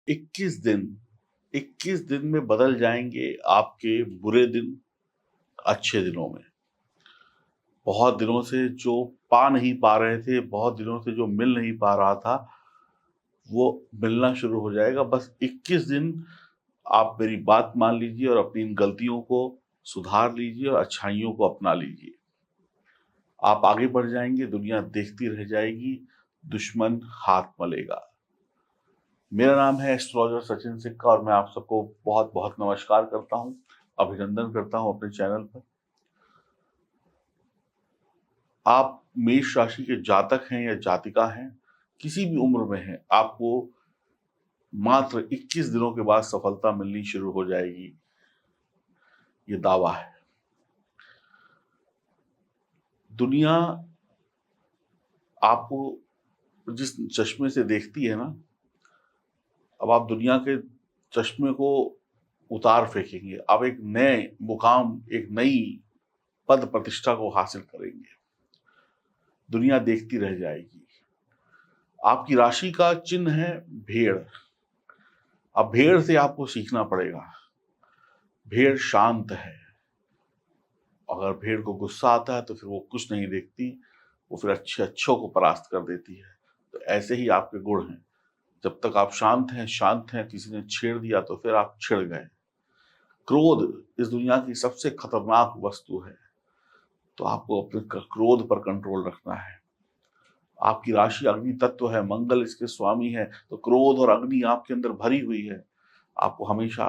21 दिन में बदल जाएंगे आपके बुरे दिन अच्छे दिनों में। बहुत दिनों से जो पा नहीं पा रहे थे, बहुत दिनों से जो मिल नहीं पा रहा था, वो मिलना शुरू हो जाएगा। बस 21 दिन आप मेरी बात मान लीजिए और अपनी इन गलतियों को सुधार लीजिए और अच्छाइयों को अपना लीजिए। आप आगे बढ़ जाएंगे, दुनिया देखती रह जाएगी, दुश्मन हाथ मलेगा। मेरा नाम है एस्ट्रोलॉजर सचिन सिक्का और मैं आप सबको बहुत बहुत नमस्कार करता हूं, अभिनंदन करता हूं अपने चैनल पर। आप मेष राशि के जातक हैं या जातिका हैं, किसी भी उम्र में हैं, आपको मात्र 21 दिनों के बाद सफलता मिलनी शुरू हो जाएगी, ये दावा है। दुनिया आपको जिस चश्मे से देखती है ना, अब आप दुनिया के चश्मे को उतार फेंकेंगे। आप एक नए मुकाम, एक नई पद प्रतिष्ठा को हासिल करेंगे। दुनिया देखती रह जाएगी। आपकी राशि का चिन्ह है भेड़। अब भेड़ से आपको सीखना पड़ेगा। भेड़ शांत है। अगर भेड़ को गुस्सा आता है तो फिर वो कुछ नहीं देखती, वो फिर अच्छों को परास्त कर देती है। तो ऐसे ही आपके गुण हैं। जब तक आप शांत हैं, किसी ने छेड़ दिया तो फिर आप छिड़ गए। क्रोध इस दुनिया की सबसे खतरनाक वस्तु है, तो आपको अपने क्रोध पर कंट्रोल रखना है। आपकी राशि अग्नि तत्व है, मंगल इसके स्वामी है, तो क्रोध और अग्नि आपके अंदर भरी हुई है। आपको हमेशा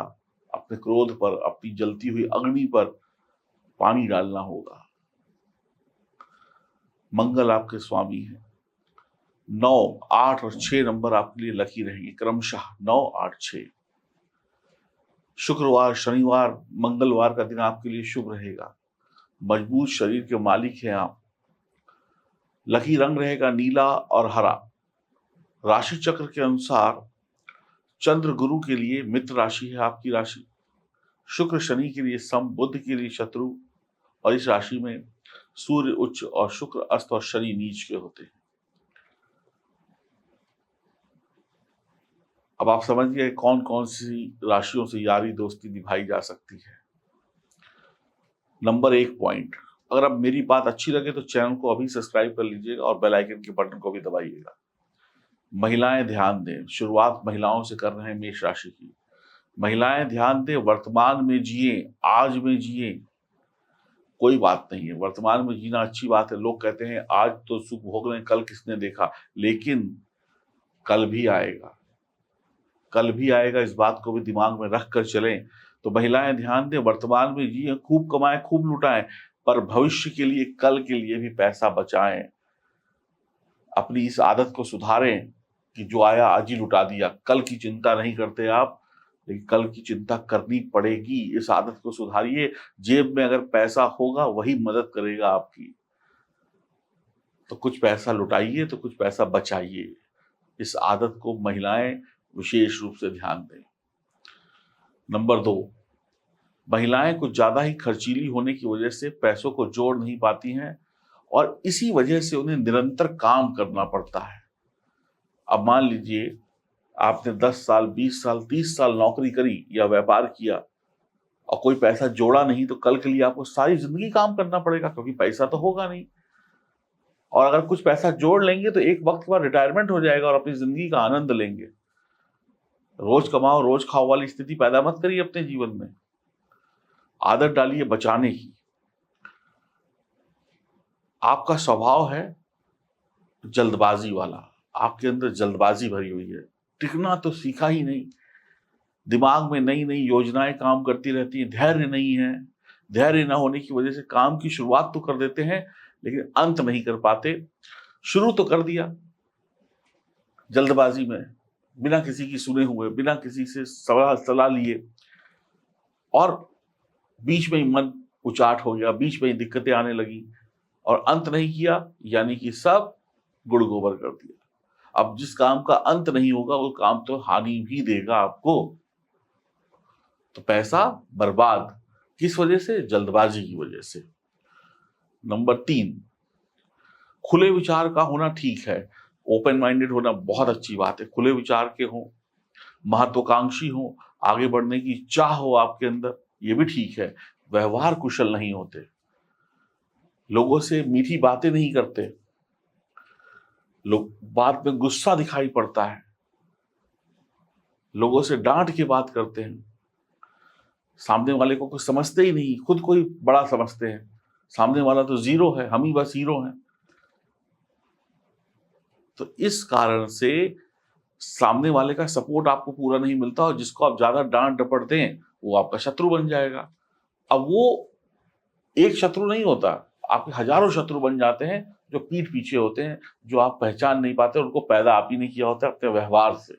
अपने क्रोध पर, अपनी जलती हुई अग्नि पर पानी डालना होगा। मंगल आपके स्वामी है। 9, 8 और 6 नंबर आपके लिए लकी रहेंगे, क्रमशः 9, 8, 6। शुक्रवार, शनिवार, मंगलवार का दिन आपके लिए शुभ रहेगा। मजबूत शरीर के मालिक हैं आप। लकी रंग रहेगा नीला और हरा। राशि चक्र के अनुसार चंद्र गुरु के लिए मित्र राशि है आपकी राशि, शुक्र शनि के लिए सम, बुध के लिए शत्रु, और इस राशि में सूर्य उच्च और शुक्र अस्त और शनि नीच के होते हैं। अब आप समझ गए कौन कौन सी राशियों से यारी दोस्ती निभाई जा सकती है। नंबर 1 पॉइंट, अगर अब मेरी बात अच्छी लगे तो चैनल को अभी सब्सक्राइब कर लीजिएगा और बेल आइकन के बटन को भी दबाइएगा। महिलाएं ध्यान दें, शुरुआत महिलाओं से कर रहे हैं मेष राशि की। महिलाएं ध्यान दें, वर्तमान में जिए, आज में जिए, कोई बात नहीं है। वर्तमान में जीना अच्छी बात है। लोग कहते हैं आज तो सुख भोग रहे हैं, कल किसने देखा, लेकिन कल भी आएगा, कल भी आएगा, इस बात को भी दिमाग में रख कर चलें। तो महिलाएं ध्यान दें, वर्तमान में जिए, खूब कमाएं, खूब लुटाएं, पर भविष्य के लिए, कल के लिए भी पैसा बचाएं। अपनी इस आदत को सुधारें कि जो आया आज ही लुटा दिया। कल की चिंता नहीं करते आप, लेकिन कल की चिंता करनी पड़ेगी। इस आदत को सुधारिए। जेब में अगर पैसा होगा वही मदद करेगा आपकी। तो कुछ पैसा लुटाइए तो कुछ पैसा बचाइए। इस आदत को महिलाएं विशेष रूप से ध्यान दें। नंबर 2, महिलाएं कुछ ज्यादा ही खर्चीली होने की वजह से पैसों को जोड़ नहीं पाती हैं और इसी वजह से उन्हें निरंतर काम करना पड़ता है। अब मान लीजिए आपने 10 साल, 20 साल, 30 साल नौकरी करी या व्यापार किया और कोई पैसा जोड़ा नहीं, तो कल के लिए आपको सारी जिंदगी काम करना पड़ेगा, क्योंकि पैसा तो होगा नहीं। और अगर कुछ पैसा जोड़ लेंगे तो एक वक्त के बाद रिटायरमेंट हो जाएगा और अपनी जिंदगी का आनंद लेंगे। रोज कमाओ रोज खाओ वाली स्थिति पैदा मत करिए अपने जीवन में। आदत डालिए बचाने की। आपका स्वभाव है जल्दबाजी वाला, आपके अंदर जल्दबाजी भरी हुई है। टिकना तो सीखा ही नहीं। दिमाग में नई नई योजनाएं काम करती रहती हैं, धैर्य नहीं है। धैर्य न होने की वजह से काम की शुरुआत तो कर देते हैं लेकिन अंत नहीं कर पाते। शुरू तो कर दिया जल्दबाजी में, बिना किसी की सुने हुए, बिना किसी से सलाह लिए, और बीच में ही मन उचाट हो गया, बीच में ही दिक्कतें आने लगी और अंत नहीं किया, यानी कि सब गुड़ गोबर कर दिया। अब जिस काम का अंत नहीं होगा वो काम तो हानि भी देगा आपको। तो पैसा बर्बाद किस वजह से? जल्दबाजी की वजह से। नंबर 3, खुले विचार का होना ठीक है। ओपन माइंडेड होना बहुत अच्छी बात है। खुले विचार के हों, महत्वाकांक्षी हो, आगे बढ़ने की चाह हो आपके अंदर, ये भी ठीक है। व्यवहार कुशल नहीं होते, लोगों से मीठी बातें नहीं करते, लोग बात में गुस्सा दिखाई पड़ता है, लोगों से डांट के बात करते हैं, सामने वाले को कुछ समझते ही नहीं, खुद को ही बड़ा समझते हैं, सामने वाला तो जीरो है, हम ही बस हीरो हैं। तो इस कारण से सामने वाले का सपोर्ट आपको पूरा नहीं मिलता, और जिसको आप ज्यादा डांट डपट दें वो आपका शत्रु बन जाएगा। अब वो एक शत्रु नहीं होता, आपके हजारों शत्रु बन जाते हैं जो पीठ पीछे होते हैं, जो आप पहचान नहीं पाते, उनको पैदा आप ही नहीं किया होता अपने व्यवहार से।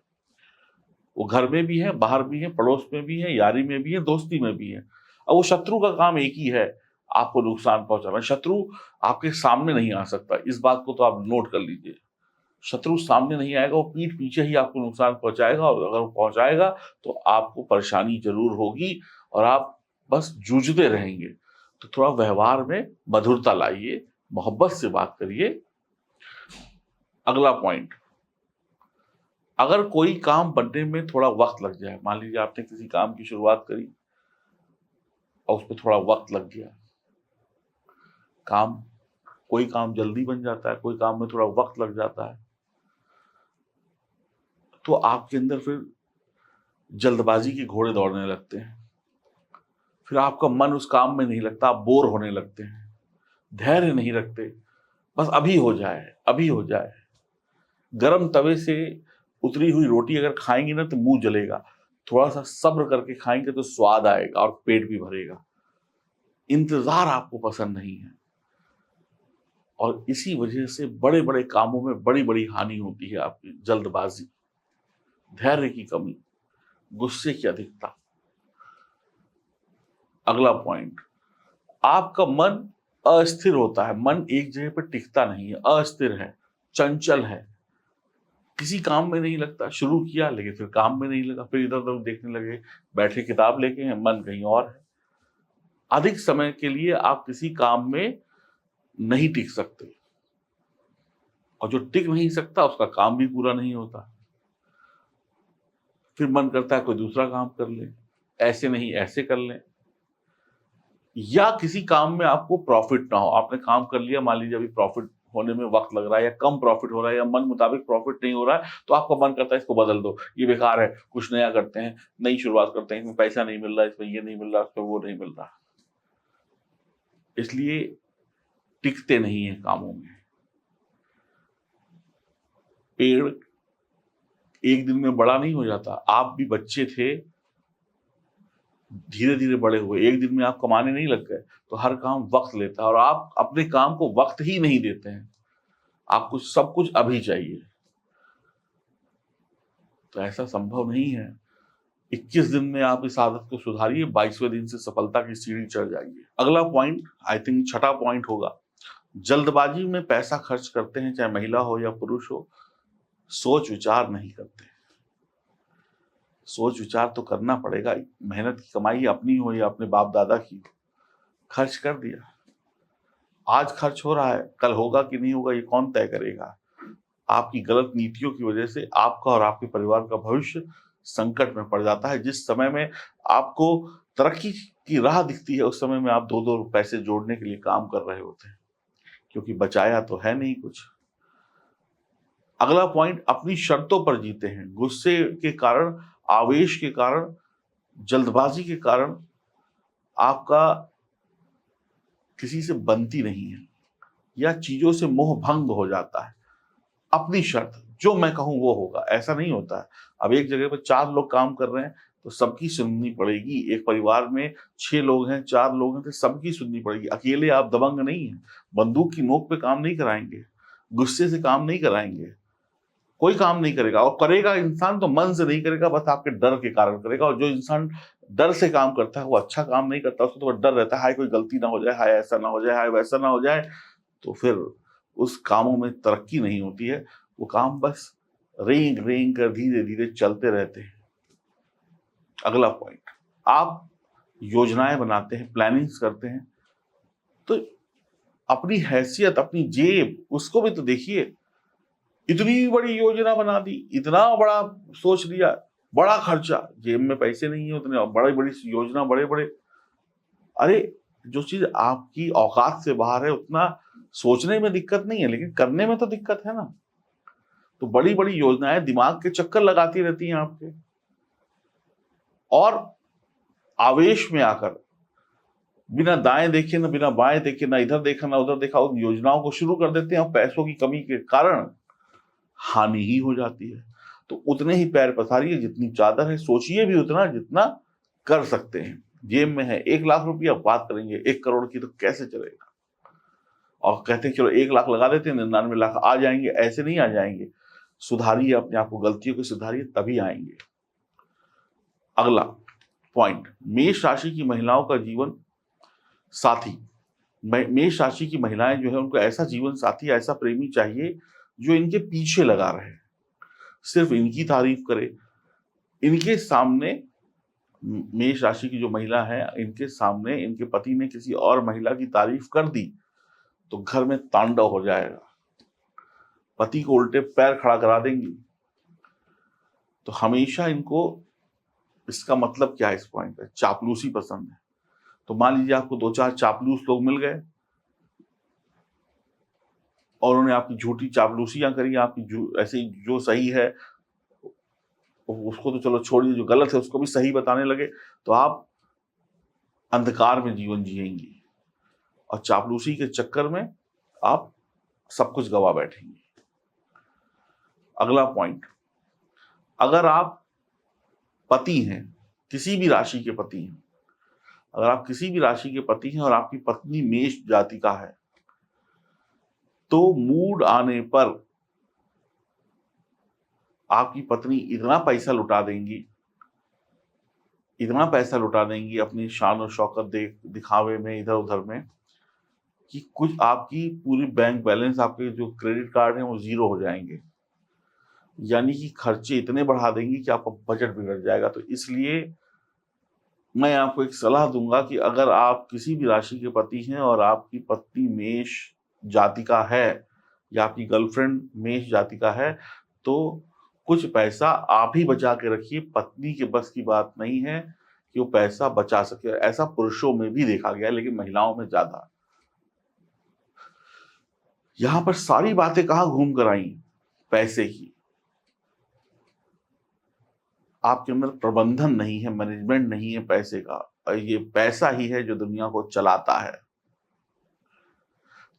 वो घर में भी है, बाहर भी है, पड़ोस में भी है, यारी में भी है, दोस्ती में भी है। अब वो शत्रु का काम एक ही है, आपको नुकसान पहुंचाना। शत्रु आपके सामने नहीं आ सकता, इस बात को तो आप नोट कर लीजिए। शत्रु सामने नहीं आएगा, वो पीठ पीछे ही आपको नुकसान पहुंचाएगा, और अगर वो पहुंचाएगा तो आपको परेशानी जरूर होगी और आप बस जूझते रहेंगे। तो थोड़ा व्यवहार में मधुरता लाइए, मोहब्बत से बात करिए। अगला पॉइंट, अगर कोई काम बनने में थोड़ा वक्त लग जाए, मान लीजिए आपने किसी काम की शुरुआत करी और उस पर थोड़ा वक्त लग गया, कोई काम जल्दी बन जाता है, कोई काम में थोड़ा वक्त लग जाता है, तो आपके अंदर फिर जल्दबाजी के घोड़े दौड़ने लगते हैं, फिर आपका मन उस काम में नहीं लगता, आप बोर होने लगते हैं, धैर्य नहीं रखते, बस अभी हो जाए, अभी हो जाए। गरम तवे से उतरी हुई रोटी अगर खाएंगे ना तो मुंह जलेगा, थोड़ा सा सब्र करके खाएंगे तो स्वाद आएगा और पेट भी भरेगा। इंतजार आपको पसंद नहीं है, और इसी वजह से बड़े बड़े कामों में बड़ी बड़ी हानि होती है आपकी। जल्दबाजी, धैर्य की कमी, गुस्से की अधिकता। अगला पॉइंट, आपका मन अस्थिर होता है, मन एक जगह पर टिकता नहीं है, अस्थिर है, चंचल है, किसी काम में नहीं लगता। शुरू किया लेकिन फिर काम में नहीं लगा, फिर इधर उधर देखने लगे, बैठे किताब लेके हैं, मन कहीं और है। अधिक समय के लिए आप किसी काम में नहीं टिक सकते, और जो टिक नहीं सकता उसका काम भी पूरा नहीं होता। फिर मन करता है कोई दूसरा काम कर ले, ऐसे नहीं ऐसे कर ले, या किसी काम में आपको प्रॉफिट ना हो। आपने काम कर लिया, मान लीजिए अभी प्रॉफिट होने में वक्त लग रहा है, या कम प्रॉफिट हो रहा है, या मन मुताबिक प्रॉफिट नहीं हो रहा है, तो आपका मन करता है इसको बदल दो, ये बेकार है, कुछ नया करते हैं, नई शुरुआत करते हैं, इसमें पैसा नहीं मिल रहा, इसमें ये नहीं मिल रहा, इसमें वो नहीं मिल रहा। इसलिए टिकते नहीं है कामों में। पेड़ एक दिन में बड़ा नहीं हो जाता, आप भी बच्चे थे, धीरे धीरे बड़े हुए, एक दिन में आप कमाने नहीं लग गए। तो हर काम वक्त लेता है, और आप अपने काम को वक्त ही नहीं देते हैं, आपको सब कुछ अभी चाहिए। तो ऐसा संभव नहीं है। 21 दिन में आप इस आदत को सुधारिए, 22वें दिन से सफलता की सीढ़ी चढ़ जाइए। अगला पॉइंट, आई थिंक छठा पॉइंट होगा, जल्दबाजी में पैसा खर्च करते हैं, चाहे महिला हो या पुरुष हो, सोच विचार नहीं करते। सोच विचार तो करना पड़ेगा, मेहनत की कमाई अपनी हो या अपने बाप दादा की, खर्च कर दिया, आज खर्च हो रहा है, कल होगा कि नहीं होगा ये कौन तय करेगा। आपकी गलत नीतियों की वजह से आपका और आपके परिवार का भविष्य संकट में पड़ जाता है। जिस समय में आपको तरक्की की राह दिखती है, उस समय में आप दो दो पैसे जोड़ने के लिए काम कर रहे होते हैं, क्योंकि बचाया तो है नहीं कुछ। अगला पॉइंट, अपनी शर्तों पर जीते हैं। गुस्से के कारण, आवेश के कारण, जल्दबाजी के कारण आपका किसी से बनती नहीं है, या चीजों से मोह भंग हो जाता है। अपनी शर्त, जो मैं कहूं वो होगा, ऐसा नहीं होता है। अब एक जगह पर 4 लोग काम कर रहे हैं तो सबकी सुननी पड़ेगी। एक परिवार में 6 लोग हैं, 4 लोग हैं, तो सबकी सुननी पड़ेगी। अकेले आप दबंग नहीं हैं, बंदूक की नोक पे काम नहीं कराएंगे, गुस्से से काम नहीं कराएंगे, कोई काम नहीं करेगा। और करेगा इंसान तो मन से नहीं करेगा, बस आपके डर के कारण करेगा। और जो इंसान डर से काम करता है वो अच्छा काम नहीं करता, उसको तो डर रहता है, हाय कोई गलती ना हो जाए, हाय ऐसा ना हो जाए, हाय वैसा ना हो जाए। तो फिर उस कामों में तरक्की नहीं होती है, वो काम बस रेंग रेंग कर धीरे धीरे चलते रहते हैं। अगला पॉइंट, आप योजनाएं बनाते हैं, प्लानिंग्स करते हैं, तो अपनी हैसियत, अपनी जेब, उसको भी तो देखिए। इतनी बड़ी योजना बना दी, इतना बड़ा सोच लिया, बड़ा खर्चा, जेब में पैसे नहीं है उतने, बड़ी बड़ी योजना, बड़े बड़े, अरे जो चीज आपकी औकात से बाहर है उतना सोचने में दिक्कत नहीं है, लेकिन करने में तो दिक्कत है ना। तो बड़ी बड़ी योजनाएं दिमाग के चक्कर लगाती रहती हैं आपके, और आवेश में आकर बिना दाएं देखे ना बिना बाएं देखे, ना इधर देखा ना उधर देखा, उन योजनाओं को शुरू कर देते हैं और पैसों की कमी के कारण हानि ही हो जाती है। तो उतने ही पैर पसारिए जितनी चादर है, सोचिए भी उतना जितना कर सकते हैं। जेब में है 1 लाख रुपया, बात करेंगे 1 करोड़ की, तो कैसे चलेगा। और कहते हैं चलो 1 लाख लगा देते हैं, 99 लाख आ जाएंगे, ऐसे नहीं आ जाएंगे। सुधारिए अपने आप को, गलतियों को सुधारिए, तभी आएंगे। अगला पॉइंट, मेष राशि की महिलाओं का जीवन साथी। मेष राशि की महिलाएं जो है उनको ऐसा जीवन साथी, ऐसा प्रेमी चाहिए जो इनके पीछे लगा रहे, सिर्फ इनकी तारीफ करे। इनके सामने, मेष राशि की जो महिला है, इनके सामने इनके पति ने किसी और महिला की तारीफ कर दी तो घर में तांडव हो जाएगा, पति को उल्टे पैर खड़ा करा देंगी। तो हमेशा इनको, इसका मतलब क्या है इस पॉइंट पे, चापलूसी पसंद है। तो मान लीजिए आपको 2-4 चापलूस लोग मिल गए और उन्होंने आपकी झूठी चापलूसियां करी, आपकी ऐसे जो सही है उसको तो चलो छोड़िए, जो गलत है उसको भी सही बताने लगे, तो आप अंधकार में जीवन जिएंगी और चापलूसी के चक्कर में आप सब कुछ गवा बैठेंगे। अगला पॉइंट, अगर आप पति हैं, किसी भी राशि के पति हैं, अगर आप किसी भी राशि के पति हैं और आपकी पत्नी मेष जाति का है, तो मूड आने पर आपकी पत्नी इतना पैसा लुटा देंगी, इतना पैसा लुटा देंगी अपनी शान और शौकत दिखावे में, इधर उधर में, कि कुछ आपकी पूरी बैंक बैलेंस, आपके जो क्रेडिट कार्ड हैं वो जीरो हो जाएंगे। यानी कि खर्चे इतने बढ़ा देंगी कि आपका बजट बिगड़ जाएगा। तो इसलिए मैं आपको एक सलाह दूंगा कि अगर आप किसी भी राशि के पति हैं और आपकी पत्नी मेष जाति का है या आपकी गर्लफ्रेंड मेष जाति का है, तो कुछ पैसा आप ही बचा के रखिए। पत्नी के बस की बात नहीं है कि वो पैसा बचा सके। ऐसा पुरुषों में भी देखा गया है, लेकिन महिलाओं में ज्यादा। यहां पर सारी बातें कहां घूम कर आई, पैसे की। आपके अंदर प्रबंधन नहीं है, मैनेजमेंट नहीं है पैसे का, और ये पैसा ही है जो दुनिया को चलाता है।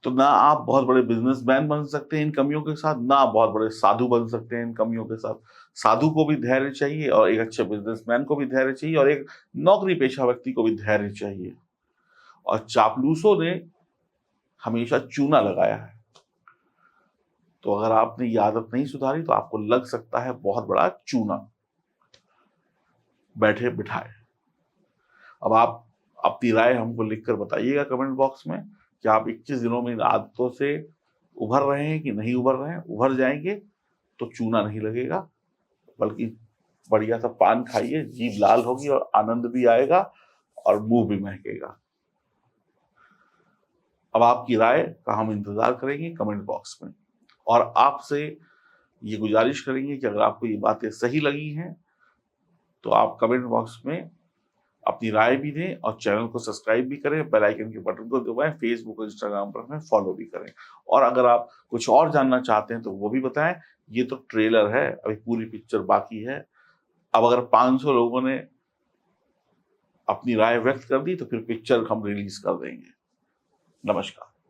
तो ना आप बहुत बड़े बिजनेसमैन बन सकते हैं इन कमियों के साथ, ना आप बहुत बड़े साधु बन सकते हैं इन कमियों के साथ। साधु को भी धैर्य चाहिए, और एक अच्छे बिजनेसमैन को भी धैर्य चाहिए, और एक नौकरी पेशा व्यक्ति को भी धैर्य चाहिए। और चापलूसों ने हमेशा चूना लगाया है। तो अगर आपने ये आदत नहीं सुधारी तो आपको लग सकता है बहुत बड़ा चूना बैठे बिठाए। अब आप अपनी राय हमको लिखकर बताइएगा कमेंट बॉक्स में कि आप 21 दिनों में इन आदतों से उभर रहे हैं कि नहीं उभर रहे हैं। उभर जाएंगे तो चूना नहीं लगेगा, बल्कि बढ़िया सा पान खाइए, जीभ लाल होगी और आनंद भी आएगा और मुंह भी महकेगा। अब आपकी राय का हम इंतजार करेंगे कमेंट बॉक्स में, और आपसे ये गुजारिश करेंगे कि अगर आपको ये बातें सही लगी हैं तो आप कमेंट बॉक्स में अपनी राय भी दें, और चैनल को सब्सक्राइब भी करें, बेल आइकन के बटन को दबाएं, फेसबुक और इंस्टाग्राम पर हमें फॉलो भी करें। और अगर आप कुछ और जानना चाहते हैं तो वो भी बताएं। ये तो ट्रेलर है, अभी पूरी पिक्चर बाकी है। अब अगर 500 लोगों ने अपनी राय व्यक्त कर दी तो फिर पिक्चर हम रिलीज कर देंगे। नमस्कार।